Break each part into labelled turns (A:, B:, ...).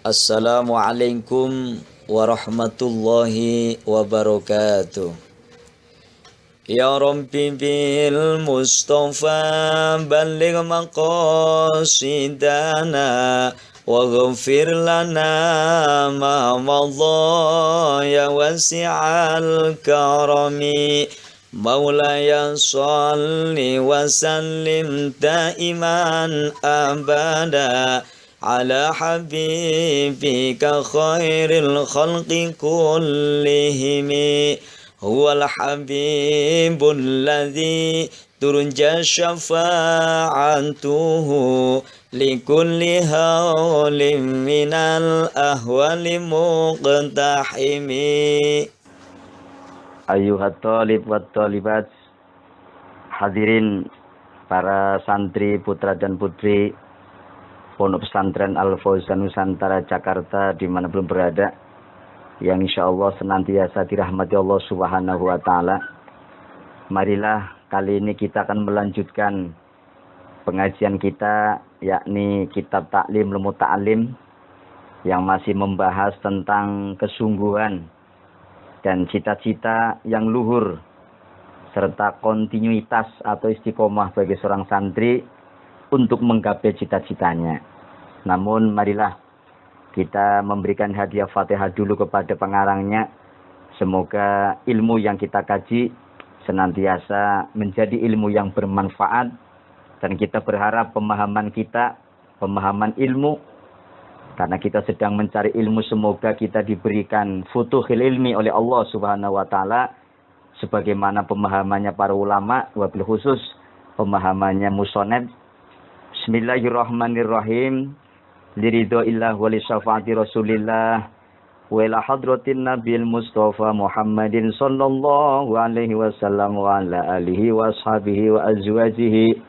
A: Assalamualaikum warahmatullahi wabarakatuh. Ya Rabbi bil Mustafa balligh maqasidana waghfir lana ma madha ya wasi'al karami. Maulaya salli wa sallim daiman abada ala habibika khairil khalqi kullihimi. Huwal habibul ladzi turja syafa'atuhu likulli hawlim minal ahwali muqtahimi.
B: Ayuhat talib wat talibat, hadirin para santri putra dan putri Pondok Pesantren Al Fauzan Nusantara Jakarta dimanapun berada, yang insya Allah senantiasa dirahmati Allah Subhanahu wa Ta'ala. Marilah kali ini kita akan melanjutkan pengajian kita, yakni Kitab Ta'lim Muta'alim, yang masih membahas tentang kesungguhan dan cita-cita yang luhur serta kontinuitas atau istiqomah bagi seorang santri untuk menggapai cita-citanya. Namun marilah kita memberikan hadiah Fatihah dulu kepada pengarangnya. Semoga ilmu yang kita kaji senantiasa menjadi ilmu yang bermanfaat, dan kita berharap pemahaman kita, pemahaman ilmu, karena kita sedang mencari ilmu, semoga kita diberikan futuhil ilmi oleh Allah Subhanahu wa Ta'ala sebagaimana pemahamannya para ulama, wabil khusus pemahamannya musoneb. Bismillahirrahmanirrahim. Liridho illah wali syafaati rasulillah wa ila hadratin nabil mustafa Muhammadin sallallahu alaihi wasallam wa ala alihi wa ashabihi wa azwajihi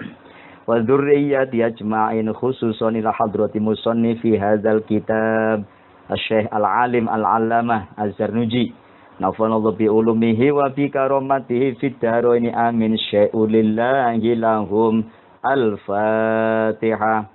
B: wa dzurriyyati ajma'in, khususan ila hadrati musannifi hadzal kitab Asy-Syaikh Al-Alim Al-Allamah Az-Zarnuji, nafanallahu bi ulumihi wa bi karamatihi fid dharaini amin. Syai'ulillahi lahum. Al-Fatihah.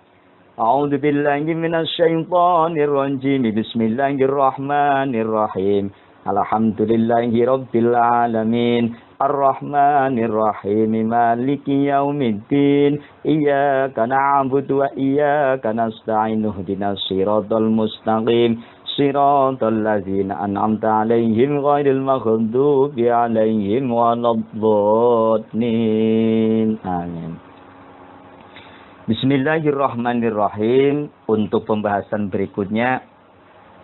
B: A'udzu billahi minasy syaithanir rajim. Bismillahirrahmanirrahim. Alhamdulillahi rabbil alamin. Ar-Rahmanir Rahim. Maliki yaumiddin. Iyyaka na'budu wa iyyaka nasta'in. Ihdinas siratal mustaqim. Siratal ladzina an'amta 'alaihim ghairil maghdubi 'alaihim waladdallin. Amin. Bismillahirrahmanirrahim. Untuk pembahasan berikutnya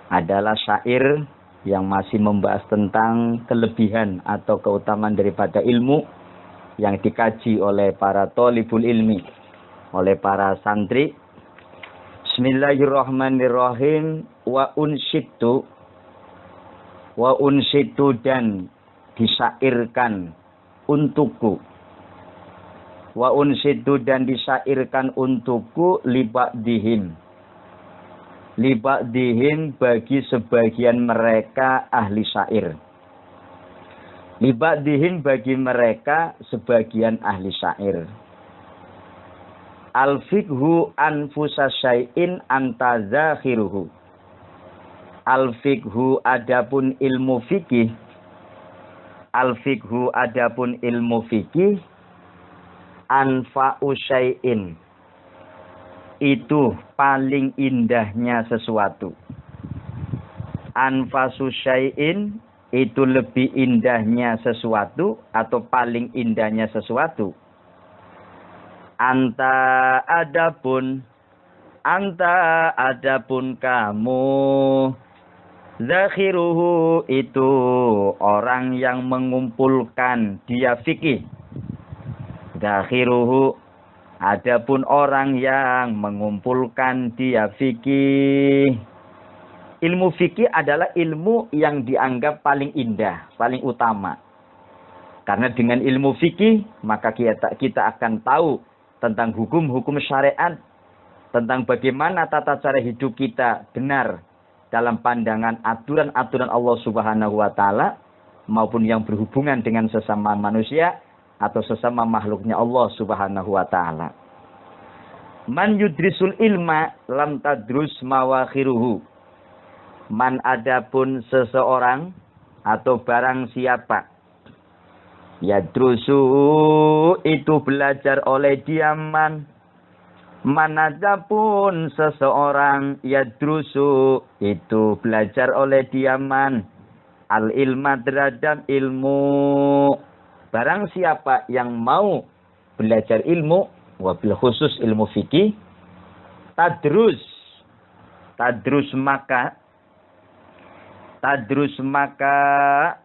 B: adalah syair yang masih membahas tentang kelebihan atau keutamaan daripada ilmu yang dikaji oleh para thalibul ilmi, oleh para santri. Bismillahirrahmanirrahim. Wa unsyitu dan disyairkan untukku. Wa unsyitu dan disyairkan untukku liba'dihim bagi sebagian mereka ahli syair. Liba'dihim bagi mereka sebagian ahli syair. Al-fiqhu anfusa syai'in anta zakhiruhu. Al-fiqhu adapun ilmu fikih. Al-fiqhu adapun ilmu fikih. Anfa'u syai'in, itu paling indahnya sesuatu. Anfasu syai'in, itu lebih indahnya sesuatu atau paling indahnya sesuatu. Anta adapun kamu. Zakhiruhu, itu orang yang mengumpulkan dia fikih. Zakhiruhu, adapun orang yang mengumpulkan dia fikih. Ilmu fikih adalah ilmu yang dianggap paling indah, paling utama. Karena dengan ilmu fikih, maka kita akan tahu tentang hukum-hukum syariat, tentang bagaimana tata cara hidup kita benar dalam pandangan aturan-aturan Allah Subhanahu wa Ta'ala, maupun yang berhubungan dengan sesama manusia atau sesama makhluknya Allah Subhanahu wa Ta'ala. Man yudrisul ilma lam tadrus mawakhiruhu. Man adapun seseorang atau barang siapa yadrusu itu belajar oleh dia man adapun seseorang yadrusu itu belajar oleh dia man al ilma terhadap ilmu. Barang siapa yang mau belajar ilmu, wabil khusus ilmu fikih, tadrus maka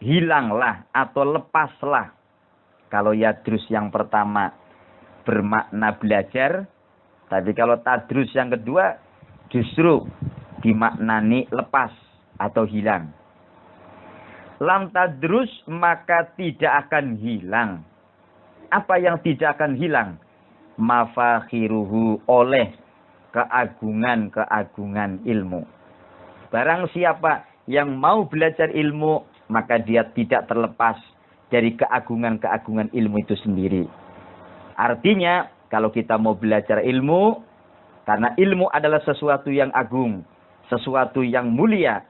B: hilanglah atau lepaslah. Kalau yadrus yang pertama bermakna belajar, tapi kalau tadrus yang kedua justru dimaknani lepas atau hilang. Lam tadrus maka tidak akan hilang. Apa yang tidak akan hilang? Mafakhiruhu oleh keagungan ilmu. Barang siapa yang mau belajar ilmu, maka dia tidak terlepas dari keagungan ilmu itu sendiri. Artinya, kalau kita mau belajar ilmu, karena ilmu adalah sesuatu yang agung, sesuatu yang mulia,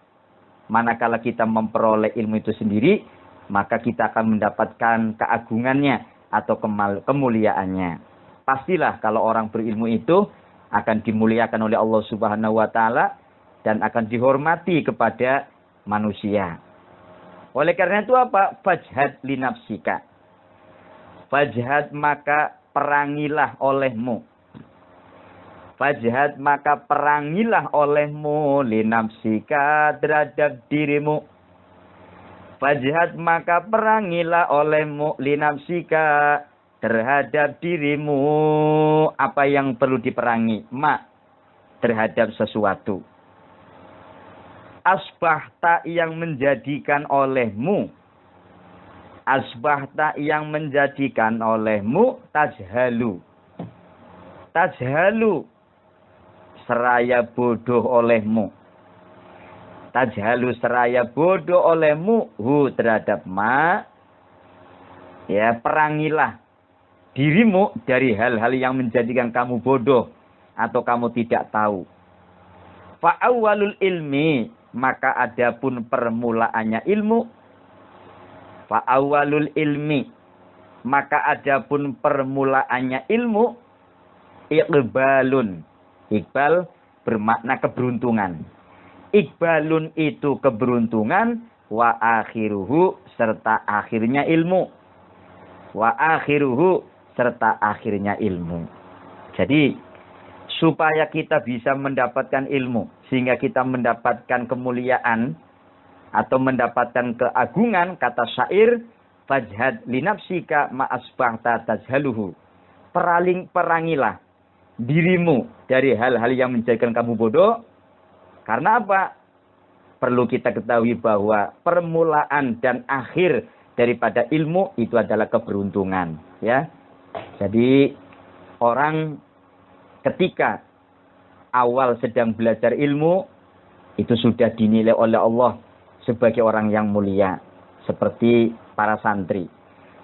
B: manakala kita memperoleh ilmu itu sendiri, maka kita akan mendapatkan keagungannya atau kemuliaannya. Pastilah kalau orang berilmu itu akan dimuliakan oleh Allah Subhanahu wa taala dan akan dihormati kepada manusia. Oleh karena itu apa? Fajhad linafsika. Fajhad maka perangilah olehmu. Fajhad maka perangilah olehmu linafsika terhadap dirimu. Fajhad maka perangilah olehmu linafsika terhadap dirimu. Apa yang perlu diperangi? Terhadap sesuatu. Asbahta yang menjadikan olehmu. Asbahta yang menjadikan olehmu tajhalu. Tajhalu seraya bodoh olehmu. Tajhalu seraya bodoh olehmu terhadap ya, perangilah dirimu dari hal-hal yang menjadikan kamu bodoh atau kamu tidak tahu. Fa'awwalul ilmi maka adapun permulaannya ilmu. Fa'awwalul ilmi maka adapun permulaannya ilmu. Iqbalun. Iqbal bermakna keberuntungan. Iqbalun itu keberuntungan. Wa akhiruhu serta akhirnya ilmu. Wa akhiruhu serta akhirnya ilmu. Jadi supaya kita bisa mendapatkan ilmu, sehingga kita mendapatkan kemuliaan atau mendapatkan keagungan, kata syair, fajhad linafsika ma'asbahta tajhaluhu. Perangilah dirimu dari hal-hal yang menjadikan kamu bodoh. Karena apa? Perlu kita ketahui bahwa permulaan dan akhir daripada ilmu itu adalah keberuntungan, ya. Jadi orang ketika awal sedang belajar ilmu, itu sudah dinilai oleh Allah sebagai orang yang mulia. Seperti para santri.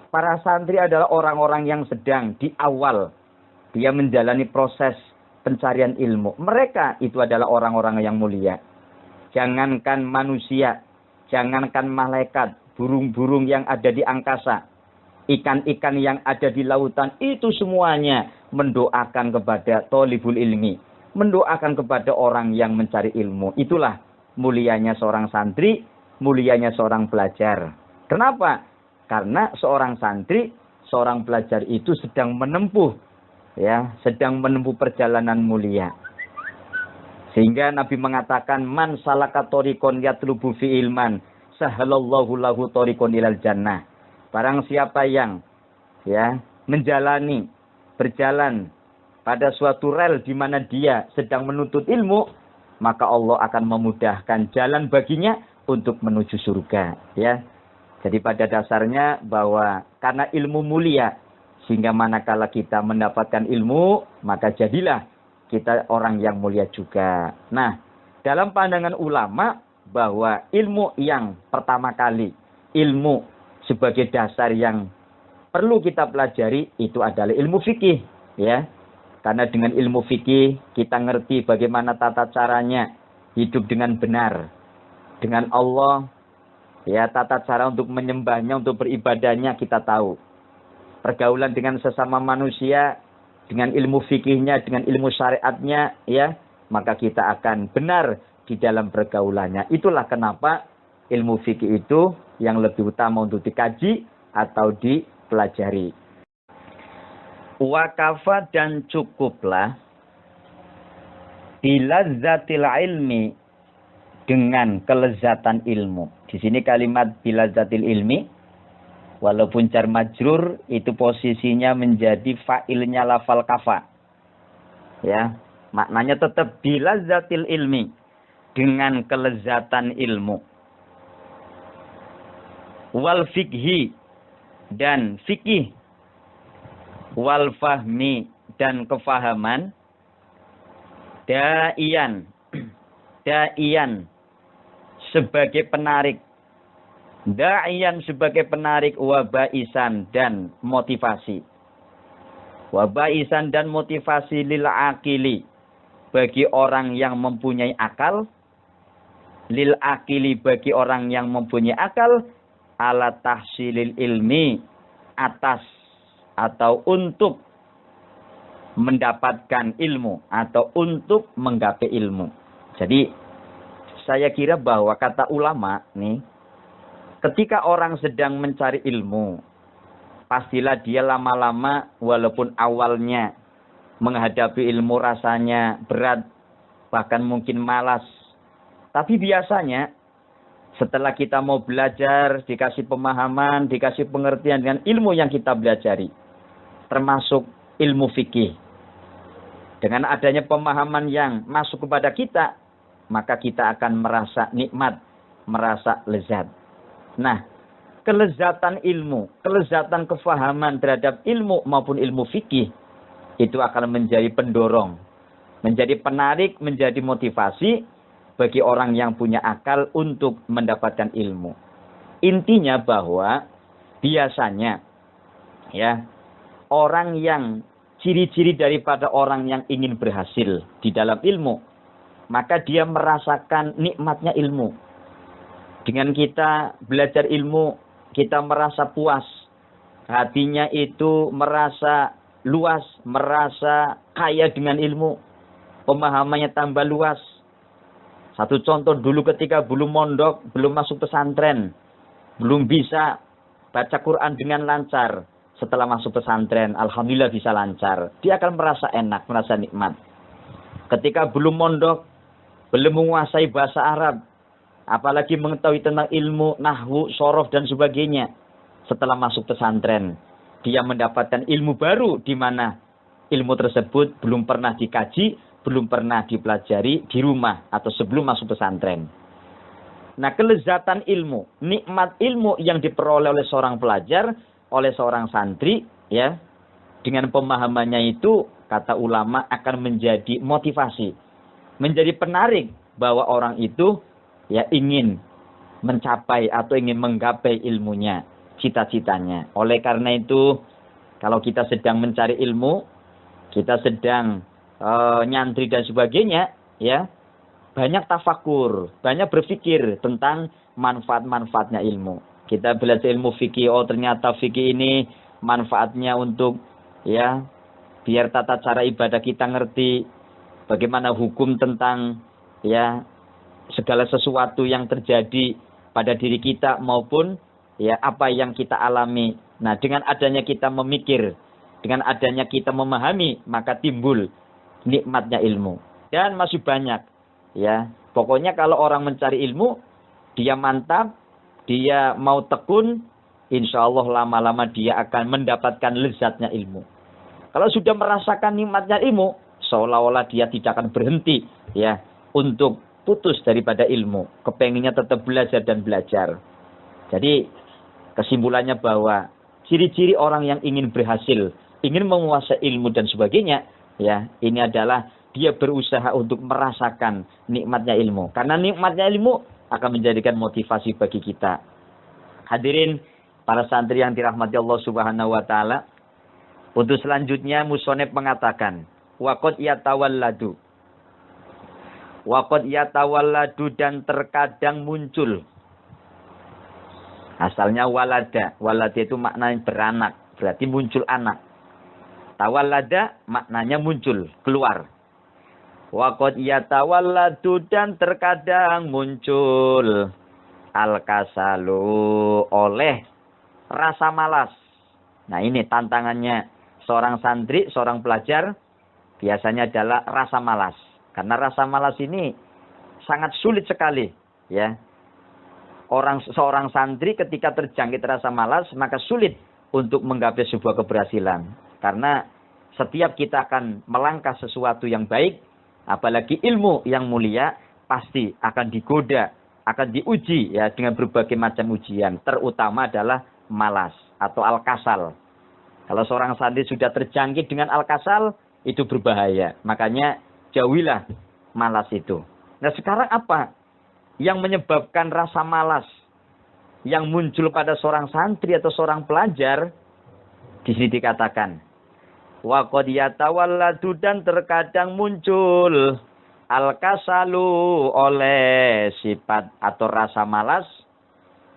B: Para santri adalah orang-orang yang sedang di awal. Dia menjalani proses pencarian ilmu. Mereka itu adalah orang-orang yang mulia. Jangankan manusia, jangankan malaikat, burung-burung yang ada di angkasa, ikan-ikan yang ada di lautan, itu semuanya mendoakan kepada thalibul ilmi, mendoakan kepada orang yang mencari ilmu. Itulah mulianya seorang santri, mulianya seorang pelajar. Kenapa? Karena seorang santri, seorang pelajar itu sedang menempuh, ya, sedang menempuh perjalanan mulia. Sehingga Nabi mengatakan, man salaka thoriqon yatlubu fi ilman, sahalallahu lahu thoriqon ilal jannah. Barang siapa yang, ya, berjalan pada suatu rel di mana dia sedang menuntut ilmu, maka Allah akan memudahkan jalan baginya untuk menuju surga, ya. Jadi pada dasarnya bahwa karena ilmu mulia, sehingga manakala kita mendapatkan ilmu, maka jadilah kita orang yang mulia juga. Nah, dalam pandangan ulama bahwa ilmu yang pertama kali, ilmu sebagai dasar yang perlu kita pelajari itu adalah ilmu fikih, ya. Karena dengan ilmu fikih kita ngerti bagaimana tata caranya hidup dengan benar dengan Allah, ya tata cara untuk menyembahnya, untuk beribadahnya kita tahu. Pergaulan dengan sesama manusia, dengan ilmu fikihnya, dengan ilmu syariatnya, ya, maka kita akan benar di dalam pergaulannya. Itulah kenapa ilmu fikih itu yang lebih utama untuk dikaji atau dipelajari. Wakafa dan cukuplah bilazzatil ilmi, dengan kelezatan ilmu. Di sini kalimat bilazzatil ilmi, walaupun jar majrur itu posisinya menjadi fa'ilnya lafal kafa. Ya, maknanya tetap bilazzatil ilmi, dengan kelezatan ilmu. Wal fikhi, dan fikih. Wal fahmi, dan kefahaman. Da'iyan, sebagai penarik. Da'iyan sebagai penarik, wabaisan dan motivasi. Wabaisan dan motivasi lil akili, bagi orang yang mempunyai akal. Lil akili, bagi orang yang mempunyai akal. Ala tahsilil ilmi, atas atau untuk mendapatkan ilmu atau untuk menggapai ilmu. Jadi saya kira bahwa kata ulama nih, ketika orang sedang mencari ilmu, pastilah dia lama-lama walaupun awalnya menghadapi ilmu rasanya berat, bahkan mungkin malas. Tapi biasanya setelah kita mau belajar, dikasih pemahaman, dikasih pengertian dengan ilmu yang kita pelajari, termasuk ilmu fikih. Dengan adanya pemahaman yang masuk kepada kita, maka kita akan merasa nikmat, merasa lezat. Nah, kelezatan ilmu, kelezatan kefahaman terhadap ilmu maupun ilmu fikih, itu akan menjadi pendorong, menjadi penarik, menjadi motivasi bagi orang yang punya akal untuk mendapatkan ilmu. Intinya bahwa biasanya, ya, orang yang ciri-ciri daripada orang yang ingin berhasil di dalam ilmu, maka dia merasakan nikmatnya ilmu. Dengan kita belajar ilmu, kita merasa puas. Hatinya itu merasa luas, merasa kaya dengan ilmu. Pemahamannya tambah luas. Satu contoh dulu ketika belum mondok, belum masuk pesantren, belum bisa baca Quran dengan lancar. Setelah masuk pesantren, alhamdulillah bisa lancar. Dia akan merasa enak, merasa nikmat. Ketika belum mondok, belum menguasai bahasa Arab, apalagi mengetahui tentang ilmu, nahwu, sorof, dan sebagainya. Setelah masuk pesantren, dia mendapatkan ilmu baru di mana ilmu tersebut belum pernah dikaji, belum pernah dipelajari di rumah atau sebelum masuk pesantren. Nah, kelezatan ilmu, nikmat ilmu yang diperoleh oleh seorang pelajar, oleh seorang santri, ya, dengan pemahamannya itu, kata ulama, akan menjadi motivasi, menjadi penarik bahwa orang itu, ya, ingin mencapai atau ingin menggapai ilmunya, cita-citanya. Oleh karena itu, kalau kita sedang mencari ilmu, kita sedang nyantri dan sebagainya, ya, banyak tafakur, banyak berpikir tentang manfaat-manfaatnya ilmu. Kita belajar ilmu fikih, oh ternyata fikih ini manfaatnya untuk, ya, biar tata cara ibadah kita ngerti, bagaimana hukum tentang, ya, segala sesuatu yang terjadi pada diri kita maupun, ya, apa yang kita alami. Nah, dengan adanya kita memikir, dengan adanya kita memahami, maka timbul nikmatnya ilmu. Dan masih banyak, ya. Pokoknya kalau orang mencari ilmu, dia mantap, dia mau tekun, insya Allah lama-lama dia akan mendapatkan lezatnya ilmu. Kalau sudah merasakan nikmatnya ilmu, seolah-olah dia tidak akan berhenti, ya, untuk putus daripada ilmu. Kepenginnya tetap belajar dan belajar. Jadi kesimpulannya bahwa ciri-ciri orang yang ingin berhasil, ingin menguasai ilmu dan sebagainya, ya, ini adalah dia berusaha untuk merasakan nikmatnya ilmu. Karena nikmatnya ilmu akan menjadikan motivasi bagi kita. Hadirin para santri yang dirahmati Allah Subhanahu wa taala, untuk selanjutnya musonef mengatakan, waqad yatawalladu Wa qad yatawalladu dan terkadang muncul. Asalnya walada. Walada itu maknanya beranak. Berarti muncul anak. Tawallada maknanya muncul, keluar. Wa qad yatawalladu dan terkadang muncul. Al-kasalu oleh rasa malas. Nah ini tantangannya seorang santri, seorang pelajar. Biasanya adalah rasa malas. Karena rasa malas ini sangat sulit sekali. Ya. Seorang santri ketika terjangkit rasa malas, maka sulit untuk menggapai sebuah keberhasilan. Karena setiap kita akan melangkah sesuatu yang baik, apalagi ilmu yang mulia, pasti akan digoda, akan diuji ya dengan berbagai macam ujian. Terutama adalah malas atau al-kasal. Kalau seorang santri sudah terjangkit dengan al-kasal, itu berbahaya. Makanya jauhilah malas itu. Nah sekarang apa yang menyebabkan rasa malas yang muncul pada seorang santri atau seorang pelajar? Di sini dikatakan, wa qad yatawalladu dan terkadang muncul al-kasalu oleh sifat atau rasa malas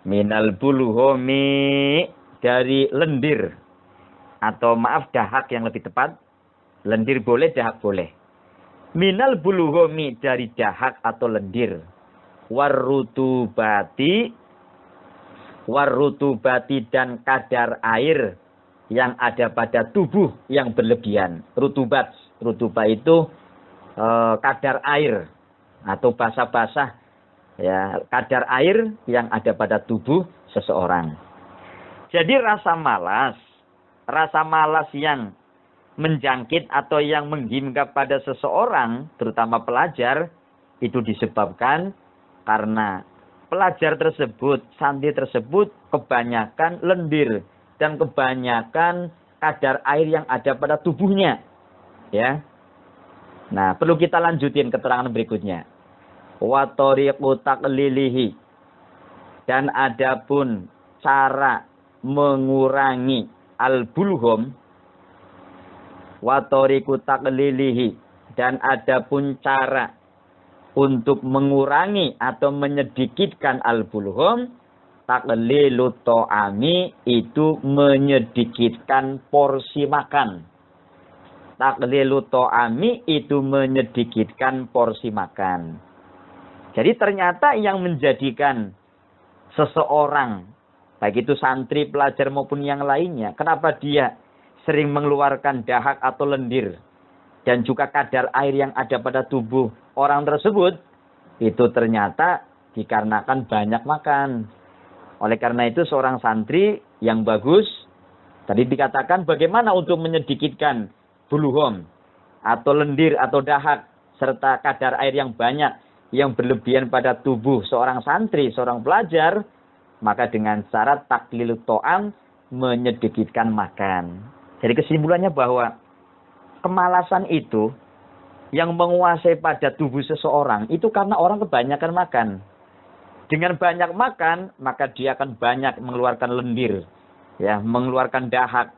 B: minal buluhumi dari lendir atau maaf dahak yang lebih tepat. Lendir boleh, dahak boleh. Minal buluhumi dari dahak atau lendir. Warrutubati dan kadar air yang ada pada tubuh yang berlebihan. Rutubat itu kadar air atau basah-basah ya, kadar air yang ada pada tubuh seseorang. Jadi rasa malas yang menjangkit atau yang menghinggap pada seseorang, terutama pelajar, itu disebabkan karena pelajar tersebut, santri tersebut kebanyakan lendir dan kebanyakan kadar air yang ada pada tubuhnya. Ya. Nah, perlu kita lanjutin keterangan berikutnya. Wa tariqu taqlilihi dan adapun cara mengurangi al-bulhum wa tariqu taqlilihi dan adapun cara untuk mengurangi atau menyedikitkan al-bulhum, taqlilut ta'ami itu menyedikitkan porsi makan. Taqlilut ta'ami itu menyedikitkan porsi makan. Jadi ternyata yang menjadikan seseorang, baik itu santri, pelajar maupun yang lainnya, kenapa dia sering mengeluarkan dahak atau lendir dan juga kadar air yang ada pada tubuh orang tersebut, itu ternyata dikarenakan banyak makan. Oleh karena itu seorang santri yang bagus, tadi dikatakan bagaimana untuk menyedikitkan buluhum atau lendir atau dahak serta kadar air yang banyak yang berlebihan pada tubuh seorang santri, seorang pelajar, maka dengan cara taklilut to'am, menyedikitkan makan. Jadi kesimpulannya bahwa kemalasan itu yang menguasai pada tubuh seseorang itu karena orang kebanyakan makan. Dengan banyak makan, maka dia akan banyak mengeluarkan lendir, ya, mengeluarkan dahak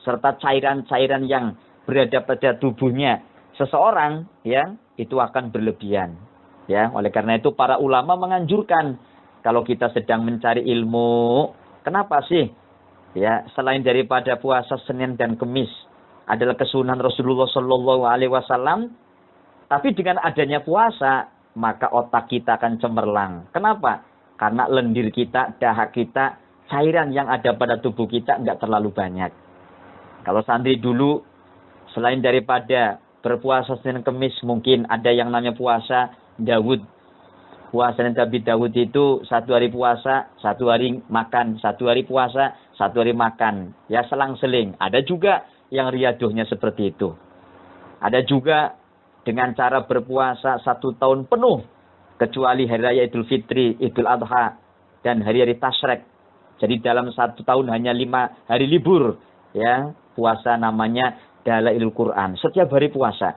B: serta cairan-cairan yang berada pada tubuhnya seseorang, ya, itu akan berlebihan. Ya, oleh karena itu para ulama menganjurkan kalau kita sedang mencari ilmu, kenapa sih? Ya, selain daripada puasa Senin dan Kamis adalah kesunahan Rasulullah Shallallahu Alaihi Wasallam, tapi dengan adanya puasa maka otak kita akan cemerlang. Kenapa? Karena lendir kita, dahak kita, cairan yang ada pada tubuh kita nggak terlalu banyak. Kalau santri dulu selain daripada berpuasa Senin Kamis, mungkin ada yang namanya puasa Daud. Puasa Nabi Daud itu 1 hari puasa, 1 hari makan, 1 hari puasa, 1 hari makan. Ya selang-seling. Ada juga yang riadohnya seperti itu. Ada juga dengan cara berpuasa 1 tahun penuh, kecuali hari raya Idul Fitri, Idul Adha, dan hari-hari Tasyrik. Jadi dalam 1 tahun hanya 5 hari libur. Ya, puasa namanya Dalailul Quran. Setiap hari puasa.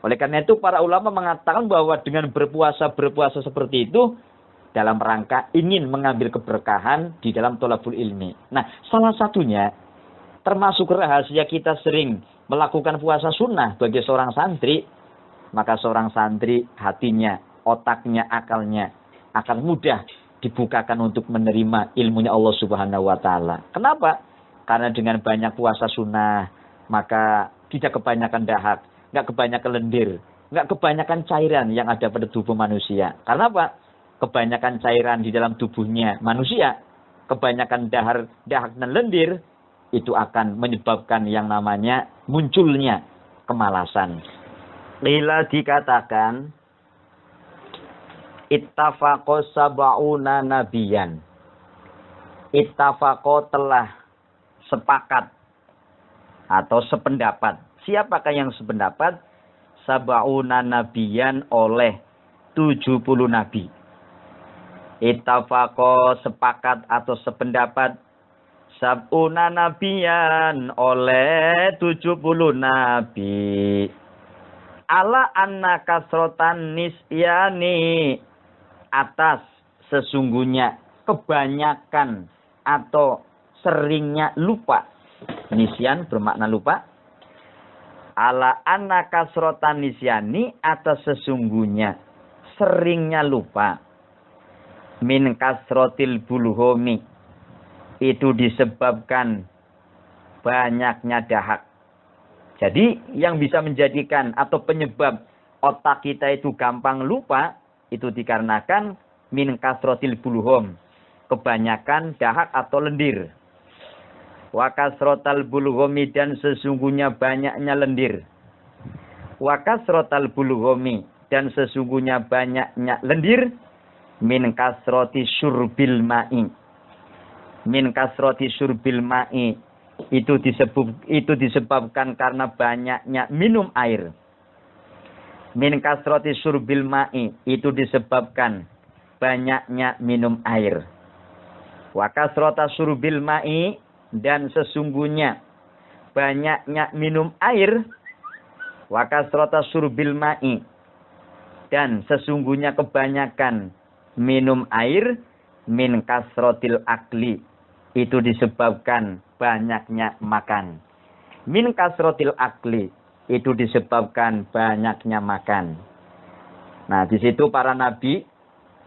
B: Oleh karena itu para ulama mengatakan bahwa dengan berpuasa seperti itu dalam rangka ingin mengambil keberkahan di dalam thalabul ilmi. Nah, salah satunya termasuk rahasia kita sering melakukan puasa sunnah bagi seorang santri maka seorang santri hatinya, otaknya, akalnya akan mudah dibukakan untuk menerima ilmunya Allah Subhanahu wa taala. Kenapa? Karena dengan banyak puasa sunnah, maka tidak kebanyakan dahak, nggak kebanyakan lendir, nggak kebanyakan cairan yang ada pada tubuh manusia. Karena apa? Kebanyakan cairan di dalam tubuhnya manusia, kebanyakan dahak dan lendir, itu akan menyebabkan yang namanya munculnya kemalasan. Lila dikatakan, ittafaqo sab'una nabiyan. Ittafaqo telah sepakat atau sependapat. Siapakah yang sependapat? Sab'una nabiyan oleh 70 nabi. Ittafaqo sepakat atau sependapat. Sab'una nabiyan oleh 70 nabi. Ala anna kasrotan nisyani, atas sesungguhnya kebanyakan atau seringnya lupa. Nisyan bermakna lupa. Ala anna kasrotan nisyani, atas sesungguhnya seringnya lupa. Min kasrotil bulhumi, itu disebabkan banyaknya dahak. Jadi yang bisa menjadikan atau penyebab otak kita itu gampang lupa, itu dikarenakan min kasrotil bulhum, kebanyakan dahak atau lendir. Wa kasrotal bulhumi, dan sesungguhnya banyaknya lendir. Wa kasrotal bulhumi, dan sesungguhnya banyaknya lendir. Min kasroti syurbil ma'i, min kasroti syurbil ma'i, itu disebabkan karena banyaknya minum air. Min kasroti syurbil ma'i, itu disebabkan banyaknya minum air. Wa kasrota syurbil ma'i, dan sesungguhnya banyaknya minum air. Wa kasrota syurbil ma'i, dan sesungguhnya kebanyakan minum air. Min kasrotil akli, itu disebabkan banyaknya makan. Min kasrotil akli, itu disebabkan banyaknya makan. Nah, di situ para nabi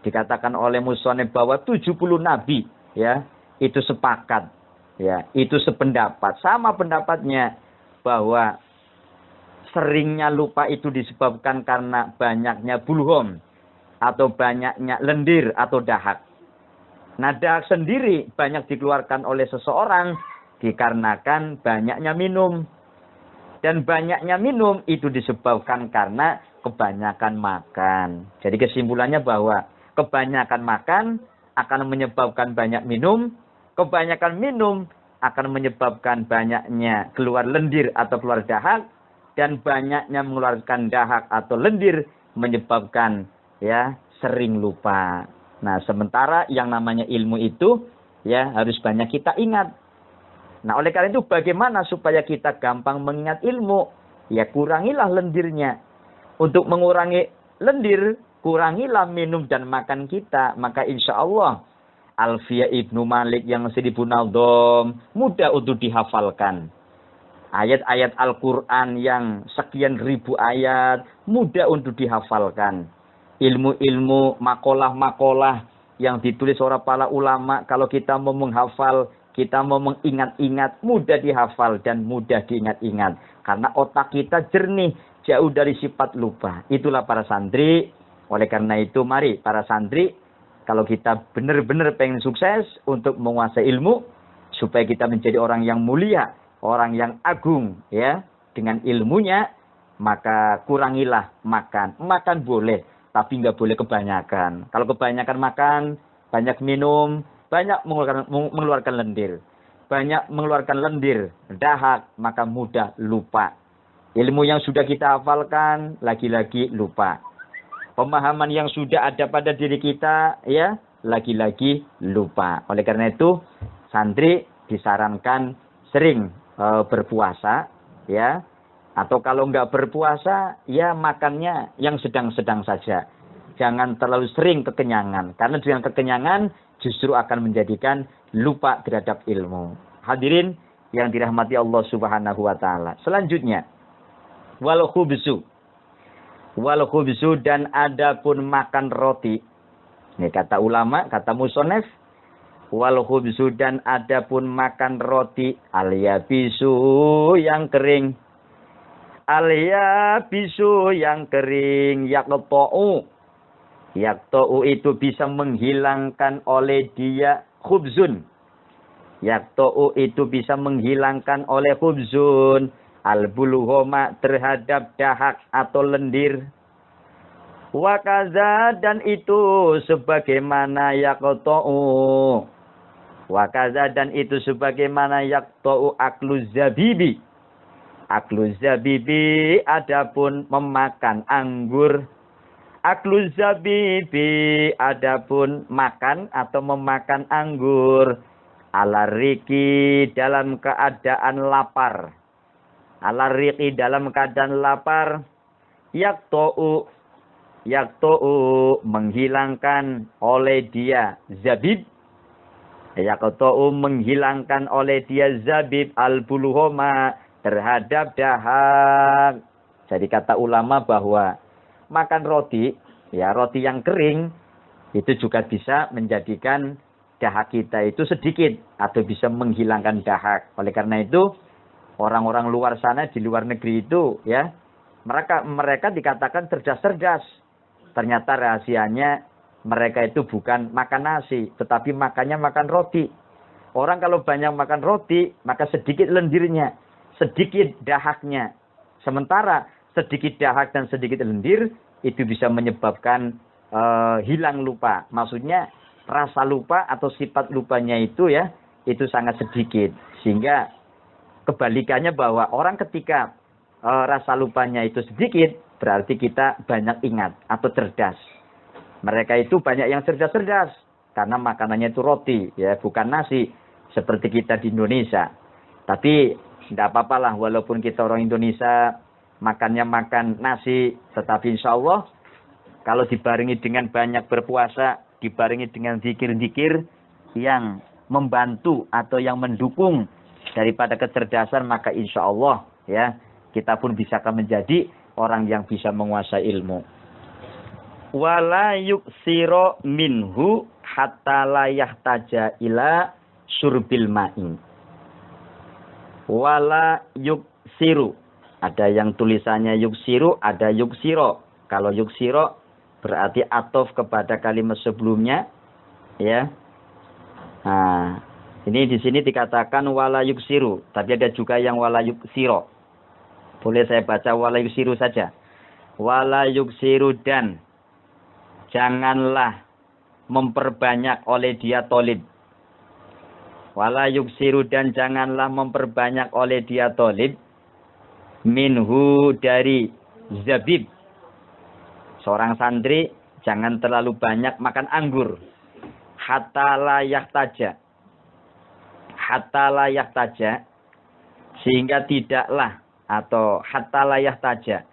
B: dikatakan oleh musonib bahwa 70 nabi, ya, itu sepakat, ya, itu sependapat, sama pendapatnya bahwa seringnya lupa itu disebabkan karena banyaknya bulhum atau banyaknya lendir atau dahak. Nah, dahak sendiri banyak dikeluarkan oleh seseorang dikarenakan banyaknya minum. Dan banyaknya minum itu disebabkan karena kebanyakan makan. Jadi kesimpulannya bahwa kebanyakan makan akan menyebabkan banyak minum. Kebanyakan minum akan menyebabkan banyaknya keluar lendir atau keluar dahak. Dan banyaknya mengeluarkan dahak atau lendir menyebabkan, ya, sering lupa. Nah, sementara yang namanya ilmu itu, ya, harus banyak kita ingat. Nah, oleh karena itu bagaimana supaya kita gampang mengingat ilmu? Ya, kurangilah lendirnya. Untuk mengurangi lendir, kurangilah minum dan makan kita. Maka insya Allah Alfiyah Ibnu Malik yang 1000 nadom mudah untuk dihafalkan. Ayat-ayat Al-Quran yang sekian ribu ayat mudah untuk dihafalkan. Ilmu-ilmu, makalah-makalah yang ditulis oleh para ulama, kalau kita mau menghafal, kita mau mengingat-ingat, mudah dihafal dan mudah diingat-ingat. Karena otak kita jernih, jauh dari sifat lupa. Itulah para santri. Oleh karena itu, mari para santri, kalau kita benar-benar pengen sukses untuk menguasai ilmu, supaya kita menjadi orang yang mulia, orang yang agung, ya, dengan ilmunya, maka kurangilah makan. Makan boleh, tapi nggak boleh kebanyakan. Kalau kebanyakan makan, banyak minum, banyak mengeluarkan lendir. Banyak mengeluarkan lendir, dahak, maka mudah lupa. Ilmu yang sudah kita hafalkan, lagi-lagi lupa. Pemahaman yang sudah ada pada diri kita, ya, lagi-lagi lupa. Oleh karena itu, santri disarankan sering berpuasa, ya. Atau kalau nggak berpuasa, ya makannya yang sedang-sedang saja. Jangan terlalu sering kekenyangan. Karena dengan kekenyangan justru akan menjadikan lupa terhadap ilmu. Hadirin yang dirahmati Allah Subhanahu wa ta'ala. Selanjutnya, wal khubzu. Wal khubzu dan adapun makan roti. Ini kata ulama, kata musonef. Wal khubzu dan adapun makan roti. Al-yabisu yang kering. Al-yabisu yang kering. Yaqta'u. Yaqta'u itu bisa menghilangkan oleh dia khubzun. Yaqta'u itu bisa menghilangkan oleh khubzun. Al-bulughoma terhadap dahak atau lendir. Wakaza dan itu sebagaimana yaqta'u. Wakaza dan itu sebagaimana yaqta'u akluz zabibi. Akluz zabibi adapun memakan anggur. Akluz zabibi adapun makan atau memakan anggur. Alariki dalam keadaan lapar. Alariki dalam keadaan lapar. Yaqta'u menghilangkan oleh dia zabib. Yaqta'u menghilangkan oleh dia zabib al-bulughoma terhadap dahak. Jadi kata ulama bahwa makan roti, ya roti yang kering itu juga bisa menjadikan dahak kita itu sedikit atau bisa menghilangkan dahak. Oleh karena itu orang-orang luar sana di luar negeri itu ya mereka dikatakan cerdas-cerdas. Ternyata rahasianya mereka itu bukan makan nasi, tetapi makannya makan roti. Orang kalau banyak makan roti, maka sedikit lendirnya, sedikit dahaknya. Sementara sedikit dahak dan sedikit lendir itu bisa menyebabkan hilang lupa. Maksudnya rasa lupa atau sifat lupanya itu ya, itu sangat sedikit. Sehingga kebalikannya bahwa orang ketika rasa lupanya itu sedikit, berarti kita banyak ingat atau cerdas. Mereka itu banyak yang cerdas-cerdas karena makanannya itu roti, ya bukan nasi seperti kita di Indonesia. Tapi tidak apa-apalah walaupun kita orang Indonesia makannya makan nasi, tetapi insya Allah kalau dibarengi dengan banyak berpuasa, dibarengi dengan zikir-zikir yang membantu atau yang mendukung daripada kecerdasan, maka insya Allah ya kita pun bisa menjadi orang yang bisa menguasai ilmu. Wala yuksiro minhu hatta la yahtaja ila syurbil ma'i. Wala yuksiru. Ada yang tulisannya yuksiru, ada yuksiro. Kalau yuksiro berarti atof kepada kalimat sebelumnya, ya. Nah, ini di sini dikatakan wala yuksiru, tapi ada juga yang wala yuksiro. Boleh saya baca wala yuksiru saja. Wala yuksiru dan janganlah memperbanyak oleh dia tolib. Wala yuksiru dan janganlah memperbanyak oleh dia tolib. Minhu dari zabib. Seorang santri jangan terlalu banyak makan anggur. Hatta la yahtaja. Hatta la yahtaja. Sehingga tidaklah atau hatta la yahtaja.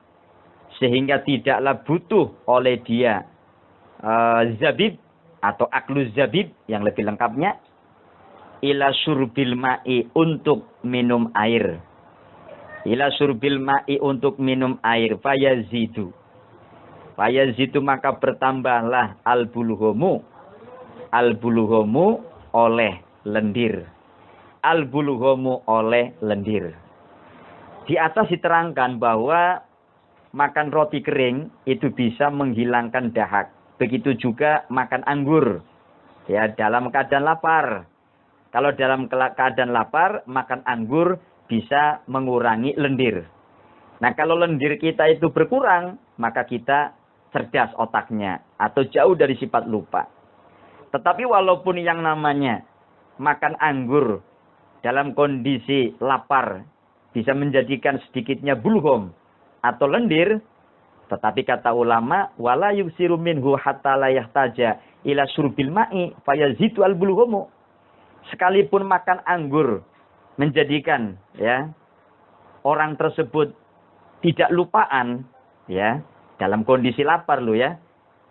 B: Sehingga tidaklah butuh oleh dia zabib atau akluz zabib yang lebih lengkapnya ila syurbil ma'i untuk minum air. Ila syurbil ma'i untuk minum air. Fayazidu maka bertambahlah al-buluhomu oleh lendir. Al-buluhomu oleh lendir. Di atas diterangkan bahwa makan roti kering itu bisa menghilangkan dahak. Begitu juga makan anggur. Ya, dalam keadaan lapar. Kalau dalam keadaan lapar, makan anggur bisa mengurangi lendir. Nah, kalau lendir kita itu berkurang, maka kita cerdas otaknya atau jauh dari sifat lupa. Tetapi walaupun yang namanya makan anggur dalam kondisi lapar bisa menjadikan sedikitnya bulghom atau lendir, tetapi kata ulama wala yuksiru minhu hatta la yahtaja ila syurbil ma'i fayazidu al bulghomu. Sekalipun makan anggur menjadikan ya orang tersebut tidak lupaan ya dalam kondisi lapar lo ya.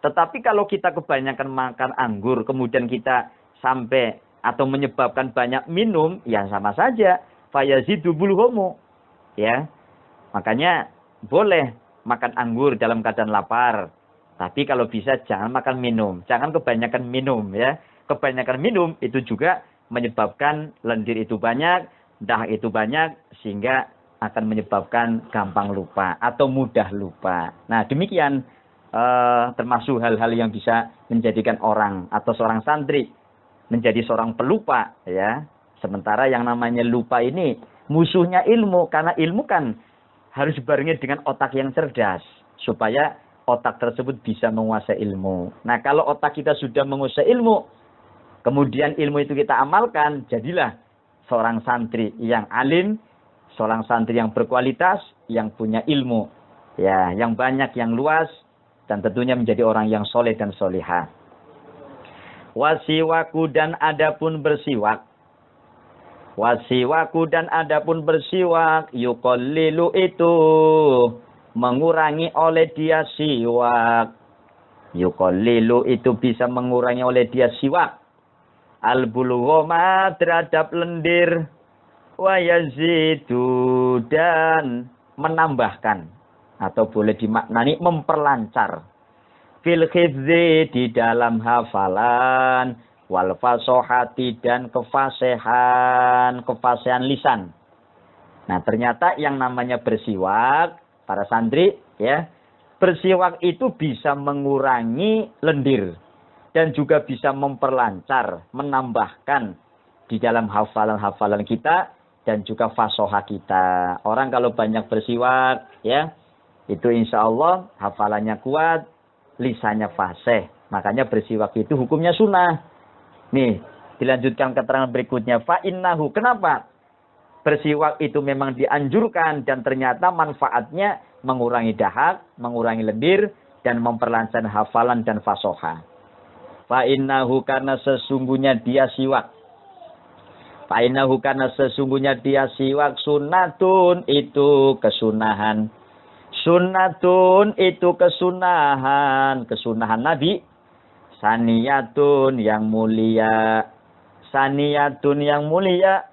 B: Tetapi kalau kita kebanyakan makan anggur kemudian kita sampai atau menyebabkan banyak minum, ya sama saja fayazidu bulghomu ya. Makanya boleh makan anggur dalam keadaan lapar. Tapi kalau bisa jangan makan minum. Jangan kebanyakan minum ya. Kebanyakan minum itu juga menyebabkan lendir itu banyak, dahak itu banyak, sehingga akan menyebabkan gampang lupa atau mudah lupa. Nah demikian termasuk hal-hal yang bisa menjadikan orang atau seorang santri menjadi seorang pelupa ya. Sementara yang namanya lupa ini musuhnya ilmu, karena ilmu kan harus dibarengi dengan otak yang cerdas supaya otak tersebut bisa menguasai ilmu. Nah kalau otak kita sudah menguasai ilmu, kemudian ilmu itu kita amalkan, jadilah seorang santri yang alim, seorang santri yang berkualitas, yang punya ilmu ya, yang banyak, yang luas, dan tentunya menjadi orang yang soleh dan solihah. Wasiwaku dan adapun bersiwak. Wasiwaku dan adapun bersiwak, yuqallilu itu mengurangi oleh dia siwak. Yuqallilu itu bisa mengurangi oleh dia siwak. Al-bulughoma terhadap lendir. Wa yazidu dan menambahkan. Atau boleh dimaknani memperlancar. Fil khifzi di dalam hafalan. Wal fasohati dan kefasihan lisan. Nah ternyata yang namanya bersiwak, para santri ya, bersiwak itu bisa mengurangi lendir dan juga bisa memperlancar, menambahkan di dalam hafalan-hafalan kita dan juga fasohah kita. Orang kalau banyak bersiwak ya, itu insya Allah hafalannya kuat, lisannya fasih. Makanya bersiwak itu hukumnya sunnah. Nih, dilanjutkan keterangan berikutnya. Fa'innahu, kenapa? Bersiwak itu memang dianjurkan dan ternyata manfaatnya mengurangi dahak, mengurangi lendir, dan memperlancar hafalan dan fasoha. Fa'innahu karena sesungguhnya dia siwak. Fa'innahu karena sesungguhnya dia siwak sunnatun itu kesunahan. Sunnatun itu kesunahan. Kesunahan Nabi. Saniyatun yang mulia. Saniyatun yang mulia.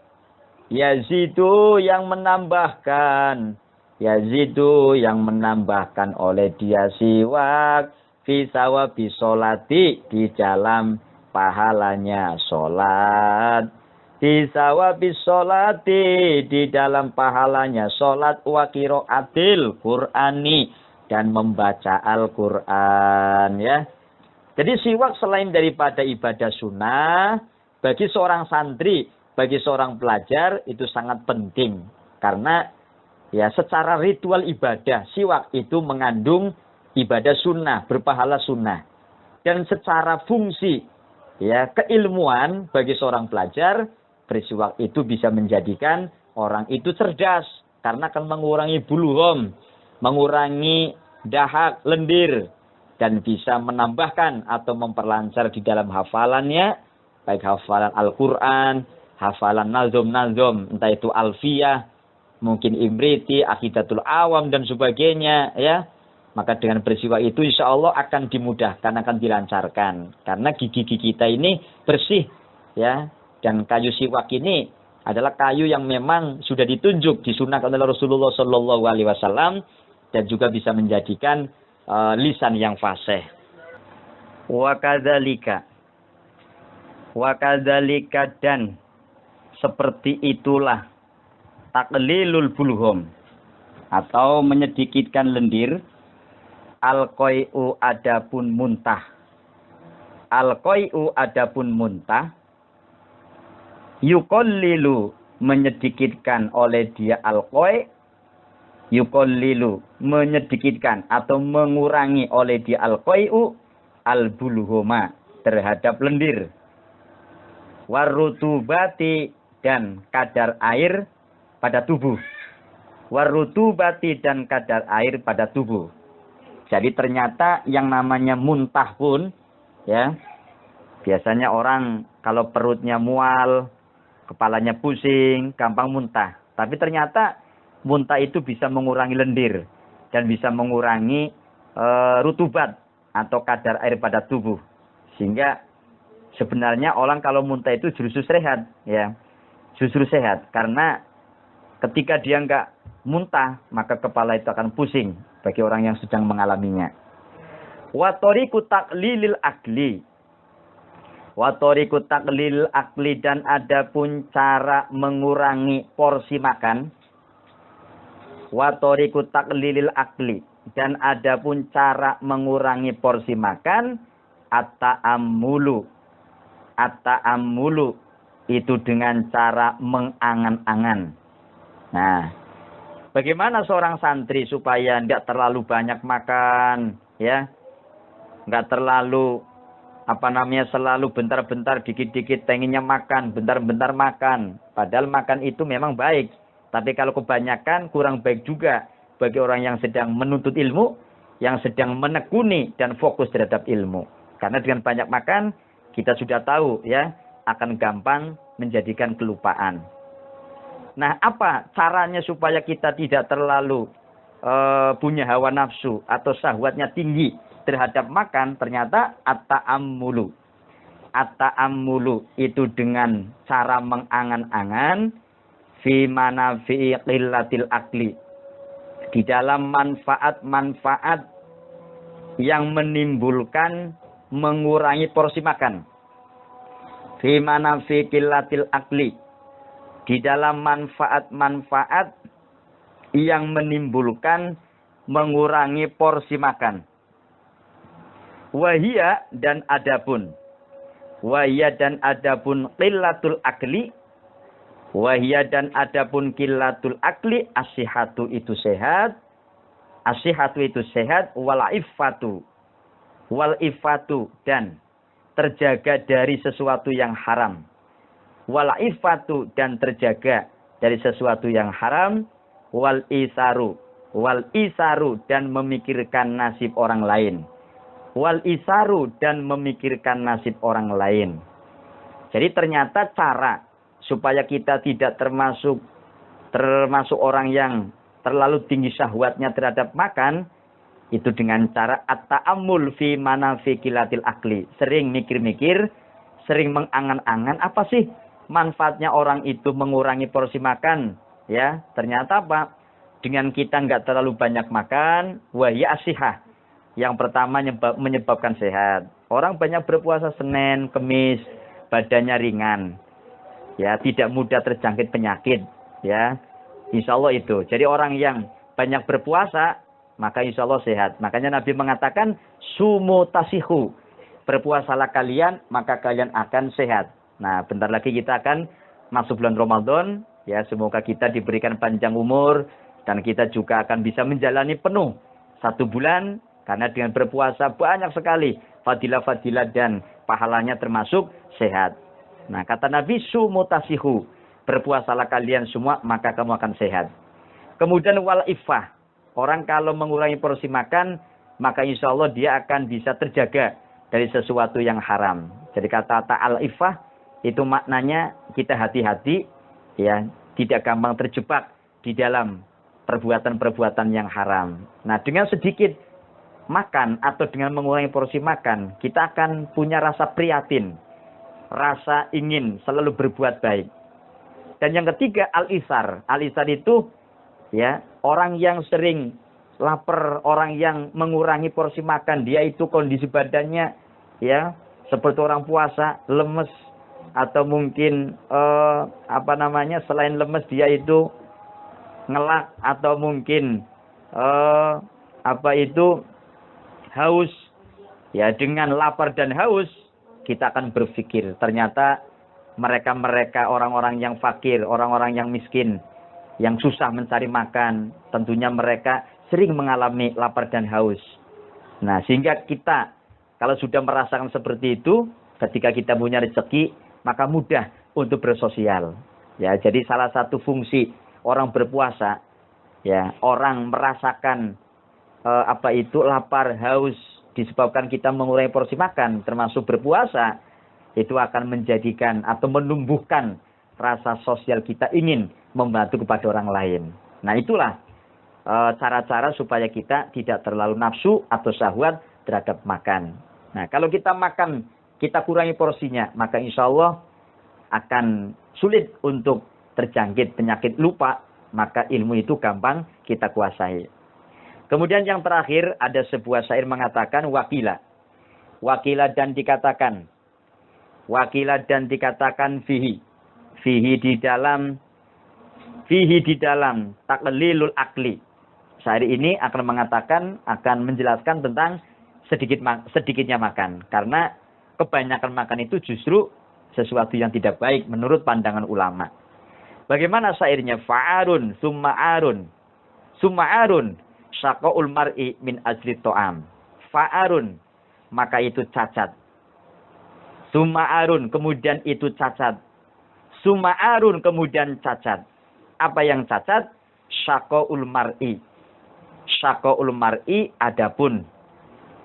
B: Yazidu yang menambahkan. Yazidu yang menambahkan oleh dia siwak. Fisawabi sholati di dalam pahalanya sholat. Fisawabi sholati di dalam pahalanya sholat. Wa qiraatil Qur'ani dan membaca Al-Quran ya. Jadi siwak selain daripada ibadah sunnah, bagi seorang santri, bagi seorang pelajar itu sangat penting. Karena ya secara ritual ibadah, siwak itu mengandung ibadah sunnah, berpahala sunnah. Dan secara fungsi, ya keilmuan bagi seorang pelajar, bersiwak itu bisa menjadikan orang itu cerdas. Karena akan mengurangi bulughom, mengurangi dahak, lendir. Dan bisa menambahkan atau memperlancar di dalam hafalannya, baik hafalan Al-Quran, hafalan nazom-nazom, entah itu alfiyah, mungkin imriti, akidatul awam, dan sebagainya, ya. Maka dengan bersiwak itu insya Allah akan dimudahkan, akan dilancarkan. Karena gigi-gigi kita ini bersih, ya. Dan kayu siwak ini adalah kayu yang memang sudah ditunjuk, disunahkan oleh Rasulullah SAW, dan juga bisa menjadikan lisan yang fasih. Wa kadzalika dan seperti itulah taqlilul bulghum atau menyedikitkan lendir. Al-qai'u adapun muntah. Al-qai'u adapun muntah. Yuqallilu menyedikitkan oleh dia al-qai'. Yuqallilu menyedikitkan atau mengurangi oleh dia al-qai'u al-bulghuma terhadap lendir. Warutubati dan kadar air pada tubuh. Warutubati dan kadar air pada tubuh. Jadi ternyata yang namanya muntah pun ya, biasanya orang kalau perutnya mual, kepalanya pusing, gampang muntah. Tapi ternyata muntah itu bisa mengurangi lendir dan bisa mengurangi rutubat atau kadar air pada tubuh. Sehingga sebenarnya orang kalau muntah itu justru sehat, ya. Justru sehat karena ketika dia enggak muntah, maka kepala itu akan pusing. bagi orang yang sedang mengalaminya. Wa tariqu taqlilil akli. Wa tariqu taqlilil akli, dan ada pun cara mengurangi porsi makan. Wa tariqu taqlilil akli, dan ada pun cara mengurangi porsi makan. At-ta'ammulu. At-ta'ammulu itu dengan cara mengangan-angan. Nah, bagaimana seorang santri supaya tidak terlalu banyak makan, ya, nggak terlalu selalu bentar-bentar, dikit-dikit pengennya makan, bentar-bentar makan. Padahal makan itu memang baik, tapi kalau kebanyakan kurang baik juga bagi orang yang sedang menuntut ilmu, yang sedang menekuni dan fokus terhadap ilmu. Karena dengan banyak makan, kita sudah tahu, ya, akan gampang menjadikan kelupaan. Nah, apa caranya supaya kita tidak terlalu punya hawa nafsu atau syahwatnya tinggi terhadap makan? Ternyata at-ta'ammulu. At-ta'ammulu itu dengan cara mengangan-angan fi manafi'i qillatil akli. Di dalam manfaat-manfaat yang menimbulkan mengurangi porsi makan. Fi manafi'i qillatil akli. Di dalam manfaat-manfaat yang menimbulkan mengurangi porsi makan. Wahia dan adapun. Wahia dan adapun qillatul akli. Wahia dan adapun qillatul akli. As-sihatu itu sehat. As-sihatu itu sehat. Wal iffatu. Wal iffatu, dan terjaga dari sesuatu yang haram. Wal ifatu, dan terjaga dari sesuatu yang haram. Wal isaru. Wal isaru, dan memikirkan nasib orang lain. Wal isaru, dan memikirkan nasib orang lain. Jadi ternyata cara supaya kita tidak termasuk orang yang terlalu tinggi syahwatnya terhadap makan, itu dengan cara at-ta'ammul fi manafiqilatil akli. Sering mikir-mikir, sering mengangan-angan, apa sih manfaatnya orang itu mengurangi porsi makan, ya. Ternyata apa? Dengan kita nggak terlalu banyak makan, wahya asihah. Yang pertama menyebabkan sehat. Orang banyak berpuasa Senin, Kemis, badannya ringan, ya, tidak mudah terjangkit penyakit, ya. Insya Allah itu. Jadi orang yang banyak berpuasa, maka insya Allah sehat. Makanya Nabi mengatakan, sumu tasihu. Berpuasalah kalian, maka kalian akan sehat. Nah, bentar lagi kita akan masuk bulan Ramadan, ya, semoga kita diberikan panjang umur dan kita juga akan bisa menjalani penuh 1 bulan, karena dengan berpuasa banyak sekali fadilah-fadilah dan pahalanya termasuk sehat. Nah, kata Nabi, sumutasihu, berpuasalah kalian semua maka kamu akan sehat. Kemudian wal iffah, orang kalau mengurangi porsi makan, maka insya Allah dia akan bisa terjaga dari sesuatu yang haram. Jadi kata ta'al iffah itu maknanya kita hati-hati, ya, tidak gampang terjebak di dalam perbuatan-perbuatan yang haram. Nah, dengan sedikit makan atau dengan mengurangi porsi makan, kita akan punya rasa prihatin, rasa ingin selalu berbuat baik. Dan yang ketiga, al-isar. Al-isar itu, ya, orang yang sering lapar, orang yang mengurangi porsi makan, dia itu kondisi badannya, ya, seperti orang puasa, lemes, atau mungkin selain lemes dia itu ngelak, atau mungkin haus. Ya, dengan lapar dan haus kita akan berpikir ternyata mereka orang-orang yang fakir, orang-orang yang miskin, yang susah mencari makan, tentunya mereka sering mengalami lapar dan haus. Nah, sehingga kita kalau sudah merasakan seperti itu, ketika kita punya rezeki, maka mudah untuk bersosial. Ya, jadi salah satu fungsi orang berpuasa, ya, orang merasakan lapar, haus disebabkan kita mengurangi porsi makan, termasuk berpuasa, itu akan menjadikan atau menumbuhkan rasa sosial kita ingin membantu kepada orang lain. Nah, itulah cara-cara supaya kita tidak terlalu nafsu atau syahwat terhadap makan. Nah, kalau kita makan, kita kurangi porsinya, maka insya Allah akan sulit untuk terjangkit penyakit lupa, maka ilmu itu gampang kita kuasai. Kemudian yang terakhir ada sebuah syair mengatakan wakila. Wakila dan dikatakan. Wakila dan dikatakan fihi. Fihi di dalam taqlilul akli. Syair ini akan mengatakan, akan menjelaskan tentang sedikitnya makan. Karena kebanyakan makan itu justru sesuatu yang tidak baik menurut pandangan ulama. Bagaimana syairnya? Fa'arun, summa'arun. Summa'arun, syaqa'ul mar'i min ajli to'am. Fa'arun, maka itu cacat. Summa'arun, kemudian itu cacat. Summa'arun, kemudian cacat. Apa yang cacat? Syaqa'ul mar'i. Syaqa'ul mar'i adapun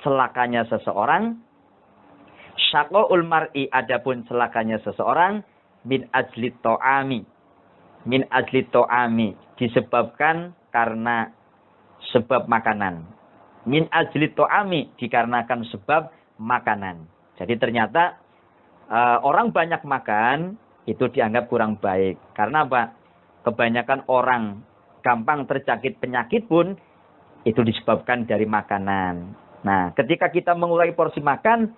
B: celakanya seseorang. Syaqa'ul mar'i adapun celakanya seseorang min ajli to'ami. Min ajli to'ami, disebabkan karena sebab makanan. Min ajli to'ami, dikarenakan sebab makanan. Jadi ternyata orang banyak makan itu dianggap kurang baik. Karena apa? Kebanyakan orang gampang terjangkit penyakit pun itu disebabkan dari makanan. Nah, ketika kita mengurangi porsi makan,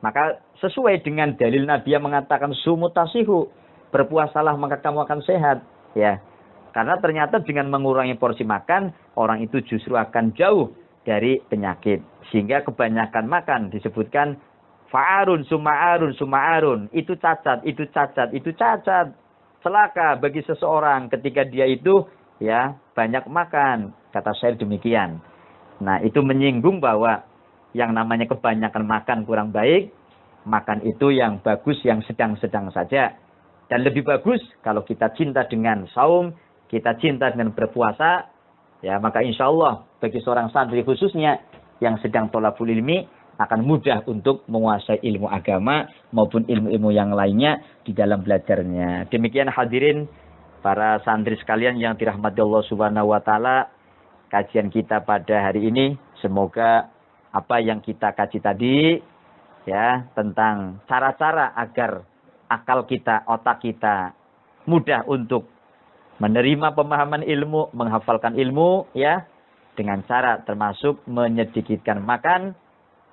B: maka sesuai dengan dalil Nabi yang mengatakan sumutasihu, berpuasalah maka kamu akan sehat, ya. Karena ternyata dengan mengurangi porsi makan, orang itu justru akan jauh dari penyakit. Sehingga kebanyakan makan disebutkan fa'arun, suma'arun. Itu cacat, itu cacat, itu cacat. Celaka bagi seseorang ketika dia itu ya banyak makan. Kata syair demikian. Nah, itu menyinggung bahwa yang namanya kebanyakan makan kurang baik. Makan itu yang bagus, yang sedang-sedang saja. Dan lebih bagus kalau kita cinta dengan saum, kita cinta dengan berpuasa, ya maka insya Allah bagi seorang santri khususnya yang sedang thalabul ilmi akan mudah untuk menguasai ilmu agama maupun ilmu-ilmu yang lainnya di dalam belajarnya. Demikian hadirin para santri sekalian yang dirahmati Allah Subhanahu wa taala, kajian kita pada hari ini semoga apa yang kita kaji tadi ya tentang cara-cara agar akal kita, otak kita mudah untuk menerima pemahaman ilmu, menghafalkan ilmu ya dengan cara termasuk menyedikitkan makan,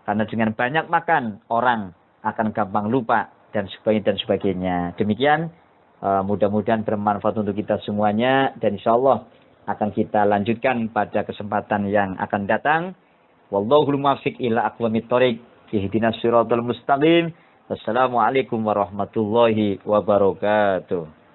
B: karena dengan banyak makan orang akan gampang lupa dan sebagainya. Demikian mudah-mudahan bermanfaat untuk kita semuanya dan insyaallah akan kita lanjutkan pada kesempatan yang akan datang. Wallahul muwaffiq ila aqwamit thoriq. Ihdinas siratal mustaqim. Wassalamualaikum warahmatullahi wabarakatuh.